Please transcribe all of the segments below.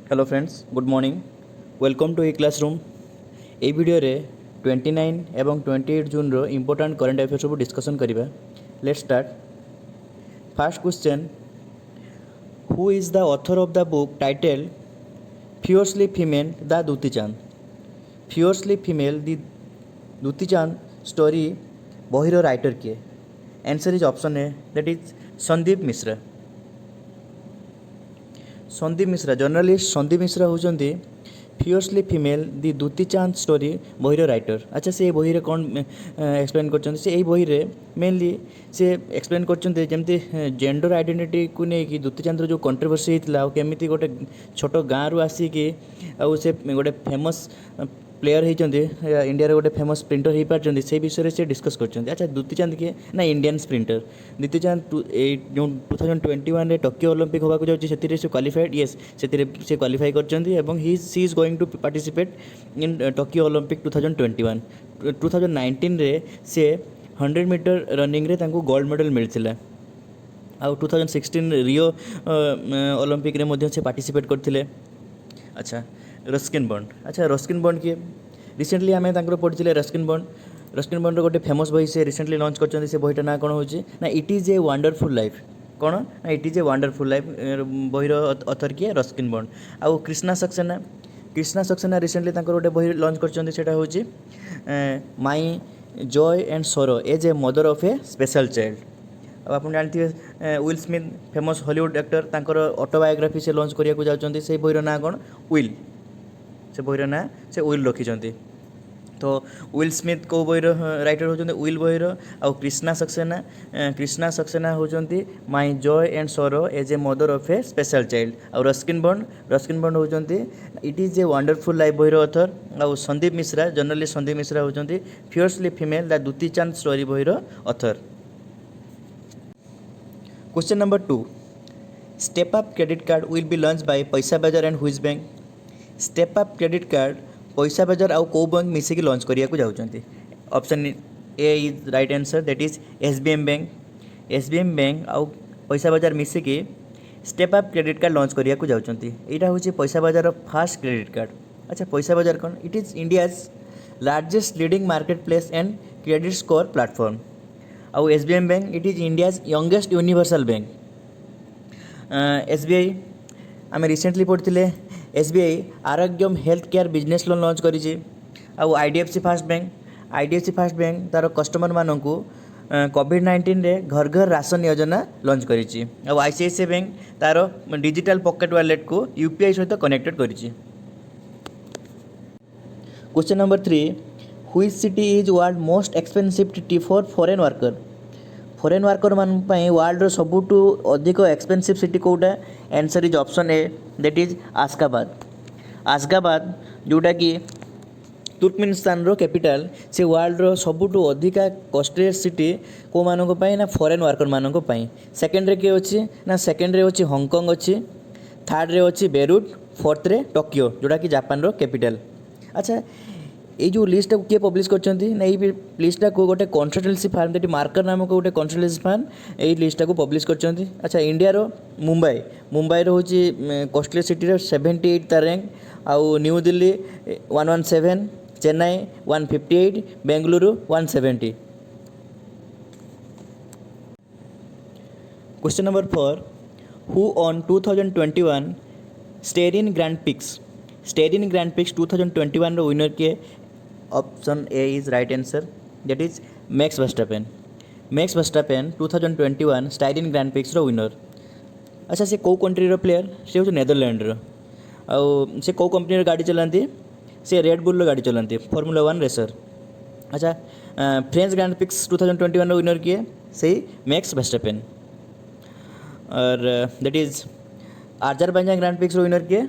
Hello friends good morning welcome to a classroom ए video रे 29 एवं 28 जून रो इम्पोर्टेंट करंट अफेयर्स सब डिस्कशन करिबा। Let's start. First question, who is the author of the book title fiercely female the Duti Chand. Fiercely female the Duti Chand story बहिर writer किए? Answer is option A, that is Sandeep Mishra. Sandeep Mishra journalist Sandeep Mishra होती fiercely female दि दूती Chand story बहिर writer. अच्छा से बही कौन explain कर बही मेनली से एक्सप्लेन करमती जेंडर आइडेंटिटी को लेकिन दूती चांद जो कंट्रोवर्सी होता केमी गोटे छोट गाँव रु आसिकी से गोटे फेमस प्लेयर होती इंडिया गोटे फेमस स्प्रिंटर हो पार्टी से विषय से डिस्कस कर। अच्छा दूती चांद किए ना इंडियन स्प्रिंटर दूती चांद जो 2021 टोक्यो ओलंपिक होगा जाऊँगी से क्वालिफाइड येस से क्वालिफाई कर she is going to participate in Tokyo Olympic 2021। 2019 रे से 100 मीटर रनिंग रे तांको गोल्ड मेडल मिलता आ 2016 रियो ओलंपिक रे मध्य से पार्टिसिपेट करते। अच्छा रस्किन बॉन्ड। अच्छा रस्किन बॉन्ड किए रिसेंटली आम पढ़ी रस्किन बॉन्ड गोटे फेमस बही से रिसेंटली लॉन्च कर बहीटा ना कौन हो ना it is a wonderful life कौन ना it is a wonderful life बहीर अथर किए रस्किन बॉन्ड। आउ कृष्णा सक्सेना रिसेंटली गोटे बही लॉन्च कर my joy and sorrow as a mother of a special child. अब आप जानते हैं Will Smith famous Hollywood actor तांकर ऑटोबायोग्राफी से लॉन्च करने जाऊँगी से बहीर ना कौन विल से बहीर ना से विल रखिंट। तो विल स्मिथ को बहीर राइटर होती विल बहीर आउ कृष्णा सक्सेना होती my joy and sorrow as a mother of a special child. आउ रस्किन बॉन्ड होती it is a wonderful life बहीर अथर। आउ संदीप मिश्रा जर्नलिस्ट संदीप मिश्रा होती fiercely female the Duti Chand story बहीर author. Question number 2, step up credit card will be launch by Paisa Bazaar and which bank. Step up credit card Paisa Bazaar आउ को bank मिसिकी launch करिया को जाउछंती। Option A is right answer, that is SBM bank आउ पैसा बाजार मिसिकी step up credit card launch करिया को जाउछंती। एटा होची पैसा बाजार फर्स्ट क्रेडिट कार्ड। अच्छा पैसा बाजार कौन? It is India's largest leading market place and credit score platform. आउ SBM bank it is India's youngest universal bank. SBI आम रिसेंटली पढ़ते SBI Arogyam health care business loan launch करी। आउ आईडीएफसी फास्ट बैंक तार customer मानक कोविड-19 रे घर घर राशन योजना लॉन्च करी। आउ आईसीआईसीआई बैंक तार डिजिटल पॉकेट वॉलेट को यूपीआई सहित कनेक्टेड करी। Question number 3, which city is world most expensive city for foreign worker मान वर्ल्ड सबुठु अधिक एक्सपेंसिव सिटी कोटा? Answer is option A, that is Ashgabat जोटा कि तुर्कमेनिस्तान रो कैपिटल से वर्ल्ड रो सबुठु अधिका कॉस्टलीस्ट सिटी को मानक पई ना फॉरेन वर्कर मानक पई। सेकंड रे के अछि ना सेकंड रे अछि हांगकांग अछि, थर्ड रे अछि बेरुट, फोर्थ रे टोक्यो जोटा कि जापान रो कैपिटल। अच्छा ये जो लिस्ट किए पब्लिश करछंती ना ये लिस्टा को गोटे कंसल्टेंसी फार्म दैट मार्कर नामक गोटे कंसल्टेंसी फार्म ये लिस्टा को पब्लिश करछंती। अच्छा इंडिया रो मुंबई रो होची कॉस्टली सिटी रो 78 ता रैंक। आउ New Delhi 117, Chennai 158, Bengaluru 170। Question number 4, who won 2021 Styrian grand pics 2021 रो विनर के? Option A is right answer, that is Max Verstappen 2021 Styrian grand pics रो विनर। अच्छा से को कंट्री रो प्लेयर? से हो नेदरलैंड रो। आउ से को कंपनी रो गाड़ी चलाती? से रेड बुल रो गाड़ी चलाती, फॉर्मूला 1 रेसर। अच्छा फ्रेंच ग्रैंड पिक्स 2021 रो विनर किए? सही मैक्स वर्स्टापेन। और that is Azerbaijan Grand pics रो विनर किए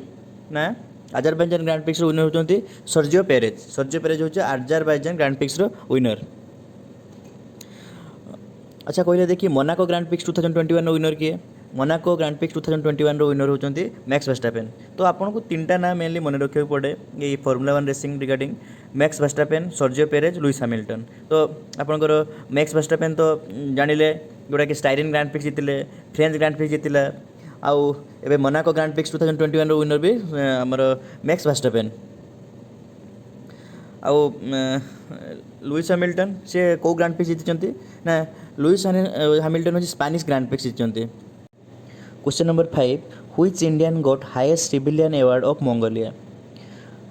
ना अजरबैजान ग्रैंड पिक्स रो विनर होती सर्जियो पेरेज होचे अजरबैजान ग्रैंड पिक्स रो विनर। अच्छा कहले देखिए मोनाको ग्रैंड पिक्स 2021 रो विनर किए? मोनाको ग्रैंड पिक्स 2021 रो विनर होचंती मैक्स वर्स्टापेन। तो आपन को तीनटा नाम मेनली मन रखियो पड़े ये formula 1 racing regarding Max Verstappen, Sergio Perez, Lewis Hamilton. तो आपनकर मैक्स वर्स्टापेन तो जानिले जोटा कि स्टाइरिन ग्रैंड पिक्स जीतिले, फ्रेंच ग्रैंड पिक्स जीतिला, आउ एबे मोनाको ग्रांड प्रिक्स 2021 रो विनर भी हमर मैक्स वर्स्टापेन। आउ लुइस हैमिल्टन से को ग्रांड प्रिक्स जीतिचंती ना लुइस हैमिल्टन होची स्पेनिश ग्रांड प्रिक्स जीतिचंती। Question number 5 which Indian got highest civilian award of Mongolia.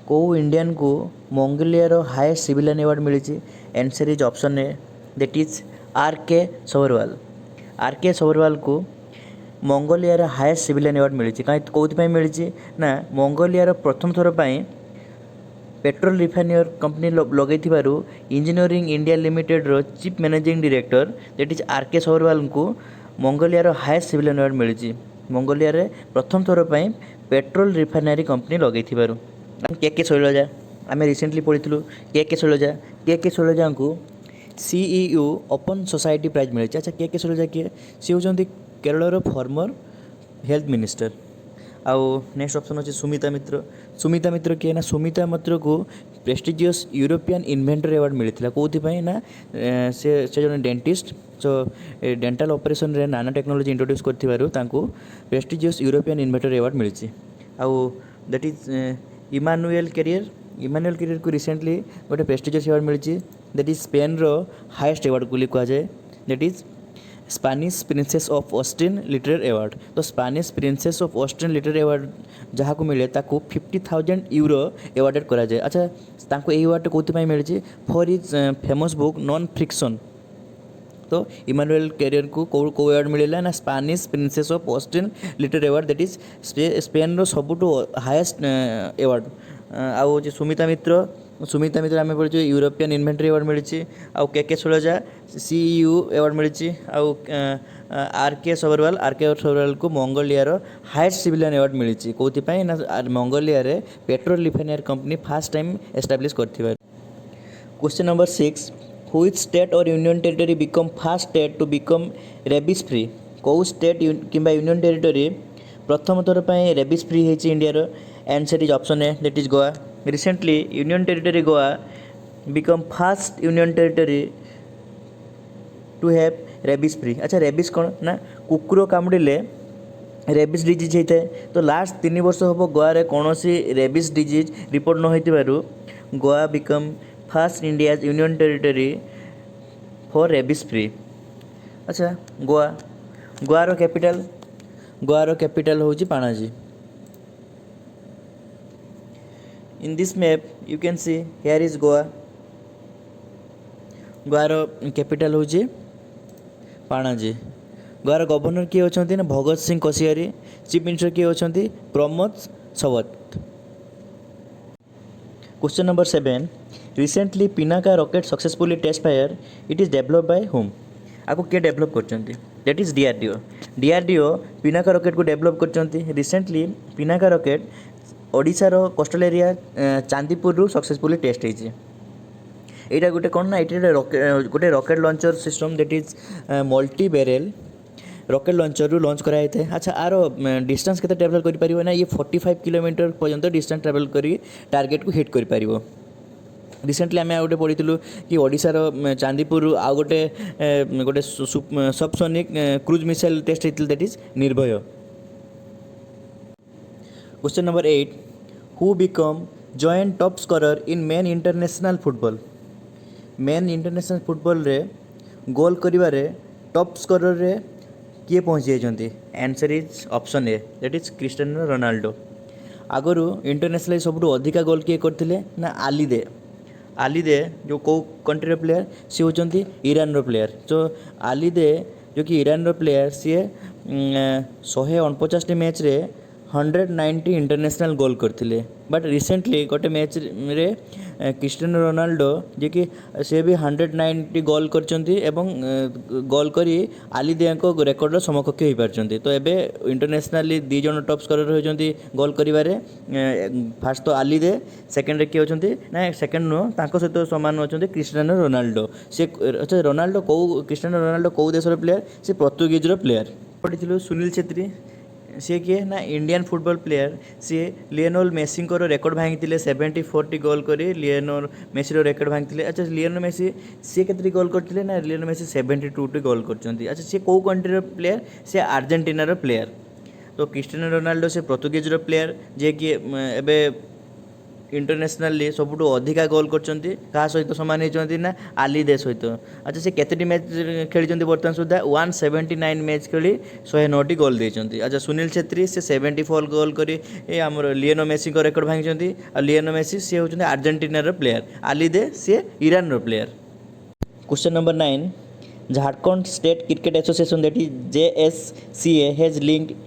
को इंडियन को मंगोलिया रो हाईएस्ट सिविलियन अवार्ड मिली। Answer is option A that is R K. Sobarwal. R K. Sobarwal को मंगोलिया रो हाईएस्ट सिविलियन अवार्ड मिली। कहीं कौन मिली ना मंगोलिया प्रथम थर पर पेट्रोल रिफाइनर कंपनी लगे इंजीनियरिंग इंडिया लिमिटेड रो chief managing director that is R K. Sobarwal को मंगोलिया रो हाईएस्ट सिविलियन अवार्ड मिली। मंगोलिया रे प्रथम थर पर पेट्रोल रिफाइनरी कंपनी लगे के शैलजा आम रिसेंटली पढ़ी के शैलजा को सीईओ ओपन सोसाइटी प्राइज मिली। अच्छा के शैलजा किए सी होती केरल फॉर्मर हेल्थ मिनिस्टर। आउ नेक्स्ट ऑप्शन अच्छे सुमिता मित्र। सुमिता मित्र किए ना सुमिता मित्र को प्रेस्टिजियस यूरोपियन इन्वेंटर अवार्ड मिलता कौन ना से जन डेंटिस्ट सो डेंटाल ऑपरेशन रे नाना टेक्नोलॉजी इंट्रोड्यूस करथिबारु प्रेस्टिजियस यूरोपियन इन्वेंटर अवार्ड मिली। आउ दैट इज इमानुएल कैरियर को रिसेंटली गोटे प्रेस्टिजियस अवार्ड मिली दैट इज स्पेन रो हाईएस्ट अवार्ड को कहा जाए that is Spanish princess of Austin literary award. तो Spanish princess of Austin literary award जहाँ को मिले ताको 50,000 यूरो अवार्डेड करा जाए। अच्छा ताको ये अवार्ड कौन मिली for is famous book non fiction. तो इमानुएल कैरियर को अवार्ड मिलला ना Spanish princess of Austin literary award that is Spain रो सबुठु हाईएस्ट अवार्ड। आउ सुमिता मित्र आम पढ़े यूरोपियन इन्वेंटरी अवार्ड मिली। आउ के शैलजा सीईओ अवार्ड मिली। आउ आर.के. सोबरवाल को मंगोलिया रो हाईएस्ट सिविलियन अवार्ड मिली कौन ना मंगोलिया रे petrol refinery company first time establish करथिबार। Question number 6 which state or union territory become first state to become rabies free. कौ स्टेट किंबा यूनियन टेरिटरी प्रथम थर पर रेबिस फ्री होती इंडिया रो। Answer is option A that is Goa. Recently union territory Goa become first union territory to have rabies free. अच्छा rabies कौन ना कुकुर कामुड़े रेबिस डिजीज होता है। तो लास्ट 3 वर्ष हम गोवा रे कौन सी रेबिस डिजीज रिपोर्ट न होइतिबारु Goa become first India union territory for rabies free. अच्छा गोवार कैपिटल होची Panaji. In this map you can see here is Goa. गोवार कैपिटल होची पाणाजी। गोवार गवर्नर किए होचंती ना भगत सिंह कोश्यारी। चीफ मिनिस्टर किए होचंती Pramod Sawant. Question number 7 recently Pinaka rocket successfully test fire it is develop by whom. आपको किए डेवलप करचंती that is DRDO Pinaka rocket को डेवलप करचंती। रिसेंटली पिनाका रॉकेट ओडिशार कोस्टल एरिया चांदीपुर रु सक्सेसफुली टेस्ट होती। यहाँ गोटे कौन ना ये गोटे rocket launcher system that is multi barrel rocket launcher रु लॉन्च कराई थे। अच्छा आर डिस्टेंस केते ट्रैवल करि परिबो ना ये 45 किलोमीटर पर्यंत डिस्टेंस ट्रैवल करी टारगेट को हिट करि परिबो। रिसेंटली आम गोटे पढ़ी कि ओडिशार चांदीपुर आउ गोटे गोटे सबसोनिक क्रूज मिसाइल टेस्ट होती that is Nirbhay. Question number 8 who become joint top scorer in men international football. Men international football रे गोल करिबारे टॉप स्कोरर रे किए पहुँची जाइछन्ती। Answer is option A that is Cristiano Ronaldo. आगरू international सबुठु अधिका गोल किए करथिले ना आलिदे जो को कंट्री प्लेयर सी होचन्ती ईरान रो प्लेयर। तो आलिदे जो कि ईरान रो प्लेयर सी 149 मैच रे 190 इंटरनेशनल गोल करथिले। बट रिसेंटली गोटे मैच रे क्रिस्टियानो रोनाल्डो जे कि से भी 190 गोल करचन्ती एवं गोल करी आलिदे को रेकर्ड समकक्ष हो पारचन्ती। तो एबे इंटरनेशनली 2 जन टॉप स्कोरर होचन्ती गोल करिवारे। फास्ट तो आलिदे सेकेंड रे किए होचन्ती ना सेकेंड नो तांको सहित समान होचन्ती क्रिस्टियानो रोनाल्डो। से अच्छा रोनाल्डो क्रिस्टियानो रोनाल्डो कौ देशर प्लेयर से पोर्तुगीज रो प्लेयर। पढ़ी सुनील छेत्री सी किए ना इंडियन फुटबॉल प्लेयर सी लियोनेल मेसी को रेकर्ड भांगी 70-40 गोल करी लियोनेल मेसी रेकर्ड भांगी। अच्छा लियोनेल मेसी सी के गोल करते ना लियोनेल मेसी 72 गोल कर। अच्छा सी कौ कंट्री प्लेयर से अर्जेंटीना प्लेयर। तो क्रिस्टियानो रोनाल्डो से पोर्तुगीज प्लेयर जे कि एबे इंटरनेशनली सबुठ अधिका गोल करछंती कहा सहित समान होती ना आली दे सहित। अच्छा से केतटी मैच खेली बर्तमान सुधा 179 मैच खेली 109 गोल देइछंती। अच्छा सुनील छेत्री से 74 गोल करी आमर लियोनो मेसी को रेकर्ड भांगी। आ लियोनो मेसी सी होउछंती अर्जेंटीना प्लेयर, आली दे सी Iran player. Question number 9, Jharkhand state cricket association that is JSCA has linked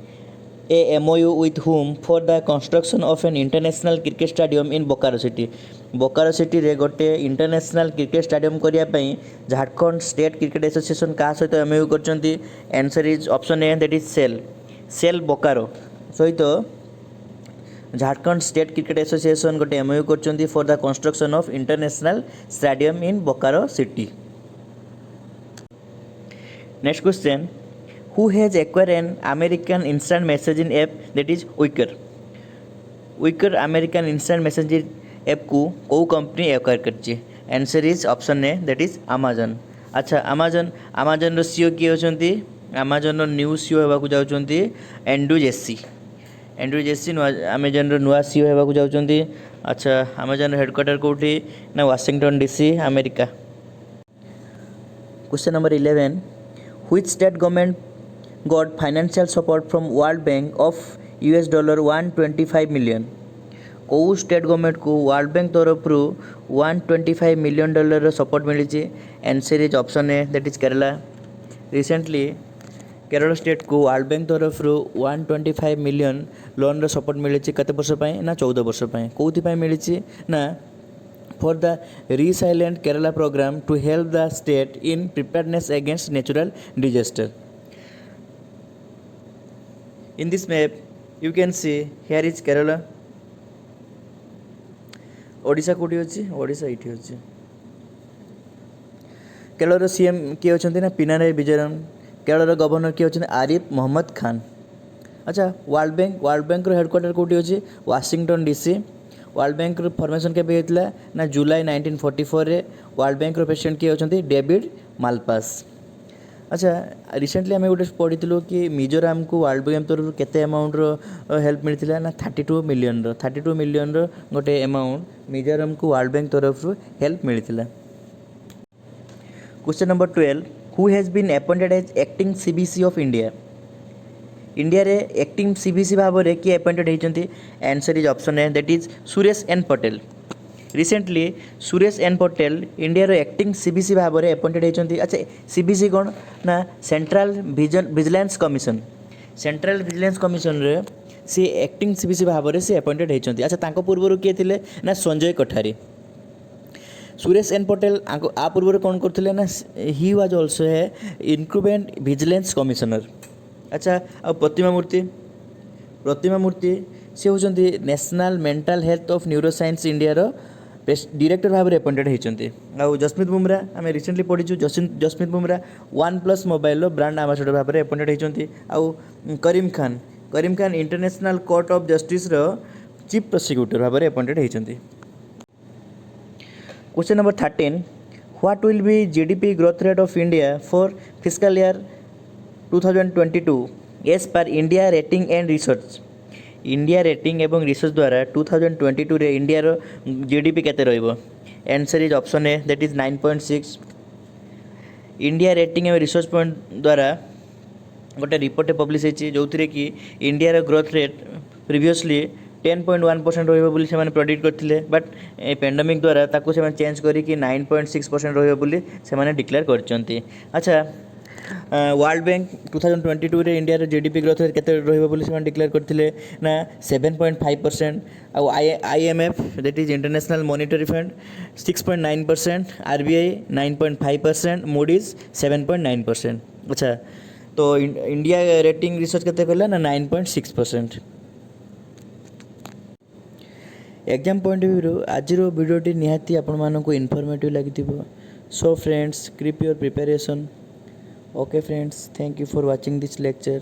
a MOU with whom for the construction of an international cricket stadium in Bokaro city। Bokaro city रे गोटे international cricket stadium करिया पई Jharkhand state cricket association का सहित MOU करछंती। Answer is option A that is SAIL Bokaro सहित Jharkhand state cricket association गोटे MOU करछंती for the construction of international stadium in Bokaro city. Next question, who has acquired an American instant messaging app that is Wicker। Wicker American instant messaging app को company acquire करची। Answer is option A that is Amazon. अच्छा Amazon रो CEO किए होचंती, Amazon रो new CEO हेबा को जाउचंती Andrew जेसी Amazon रो नुआ CEO हेबा को जाउचंती। अच्छा अमेजन हेडक्वार्टर कोठी ना Washington DC America. Question number 11, which state government got financial support from World Bank of $125 million। कौ स्टेट गवर्नमेंट को वर्ल्ड बैंक तरफ $125 million सपोर्ट मिली। Answer is option A that is Kerala. Recently Kerala state को world bank तरफ 125 million loan support मिली कते वर्ष पाए ना 14 वर्ष पाए। कौन मिली ना for the resilient Kerala programme to help the state in preparedness against natural disaster. In this map you can see here is Kerala, Odisha कोठी अछि, ओडिशा इठी अछि। केरल सीएम किए अछंती ना पिनाराई विजयन, केरल गवर्नर किए अछंती आरिफ मोहम्मद खान। अच्छा वर्ल्ड बैंक रो हेडक्वार्टर कोठी अछि वाशिंगटन DC। वर्ल्ड बैंक रो formation केबे हेतला ना जुलाई 1944 रे। वर्ल्ड बैंक रो प्रेसिडेंट किए अछंती डेविड मालपास। अच्छा रिसेंटली आम गोटे पढ़ी कि मिजोराम को वर्ल्ड बैंक तरफ केते अमाउंट हेल्प मिलता ना 32 मिलियन गोटे अमाउंट मिजोराम को वर्ल्ड बैंक तरफ हेल्प मिलता। Question number 12, who has been appointed as acting CBC of India. India रे एक्टिंग CBC भाव में किए अपॉइंटेड होती। Answer is option A that is Suresh N Patel. Recently Suresh N Patel India रो एक्टिंग CBC भाव में अपॉइंटेड होती। अच्छा CBC कौन ना central vigilance commission. Central vigilance commission रे सी एक्टिंग CBC भाव में से अपॉइंटेड होती। अच्छा तांको पूर्व किए थे ना संजय कोठारी। सुरेश एन पटेल आ पूर्व कौन करते ना ही वाज ऑल्सो है इनक्यूबेंट विजिलेंस कमिशनर। अच्छा आ प्रतिमा मूर्ति सी होती national mental health of neuroscience India रो डायरेक्टर भाव में अपॉइंटेड होती। आउ जसमीत बुमरा आम रिसेंटली पढ़ीचु Jasprit Bumrah OnePlus mobile brand ambassador भाव में अपॉइंटेड होती। आउ Karim Khan international court of justice रो चीफ प्रोसिक्यूटर भाव में अपॉइंटेड होती। Question number 13, what will be GDP growth rate of India for fiscal year 2022 as per India rating and research. India rating एवं research द्वारा 2022 रे इंडिया रो GDP केते रहइबो। Answer is option A that is 9.6। India rating एवं research point द्वारा गोटे report publish होती जो कि इंडिया रो ग्रोथ रेट प्रीवियसली 10.1% रहिबो बोली से प्रेडिक्ट करथिले, बट पेंडेमिक द्वारा ताको से चेंज करी कि 9.6% रहिबो बोली से डिक्लेयर करचंती। अच्छा वर्ल्ड बैंक 2022 रे इंडिया रो GDP ग्रोथ रेट केते रहिबो बोली से डिक्लेयर करथिले ना 7.5%। आउ IMF that is international monetary fund 6.9%, RBI 9.5%, Moody's 7.9%। अच्छा तो इंडिया रेटिंग रिसर्च केते कहला ना 9.6%। एग्जाम पॉइंट ऑफ व्यू आज वीडियोटी निहाती आपण मानक इनफॉर्मेटिव लगी। So friends keep your preparation. Okay friends, thank you for watching this lecture.